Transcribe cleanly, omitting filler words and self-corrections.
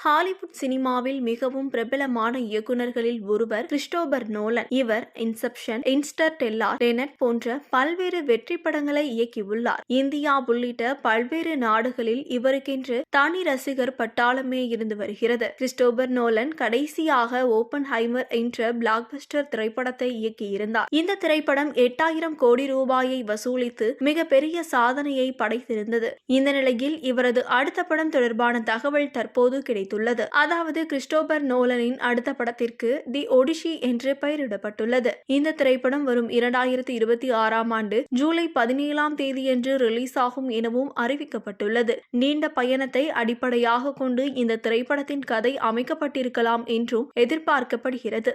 Hollywood சினிமாவில் மிகவும் பிரபலமான இயக்குநர்களில் ஒருவர் கிறிஸ்டோபர் நோலன். இவர் இன்செப்ஷன், இன்டர்ஸ்டெல்லார், டெனட் போன்ற பல்வேறு வெற்றி படங்களை இயக்கியுள்ளார். இந்தியா உள்ளிட்ட பல்வேறு நாடுகளில் இவருக்கென்று தனி ரசிகர் பட்டாளமே இருந்து வருகிறது. கிறிஸ்டோபர் நோலன் கடைசியாக ஓப்பன்ஹைமர் என்ற பிளாக்பஸ்டர் திரைப்படத்தை இயக்கியிருந்தார். இந்த திரைப்படம் 8,000 கோடி ரூபாயை வசூலித்து மிகப்பெரிய சாதனையை படைத்திருந்தது. இந்த நிலையில் இவரது அடுத்த படம் தொடர்பான தகவல் தற்போது கிடைத்துள்ளது. அதாவது கிறிஸ்டோபர் நோலனின் அடுத்த படத்திற்கு தி ஒடிசி என்று பெயரிடப்பட்டுள்ளது. இந்த திரைப்படம் வரும் 2026ஆம் ஆண்டு ஜூலை 17ஆம் தேதியன்று ரிலீஸ் ஆகும் எனவும் அறிவிக்கப்பட்டுள்ளது. நீண்ட பயணத்தை அடிப்படையாக கொண்டு இந்த திரைப்படத்தின் கதை அமைக்கப்பட்டிருக்கலாம் என்றும் எதிர்பார்க்கப்படுகிறது.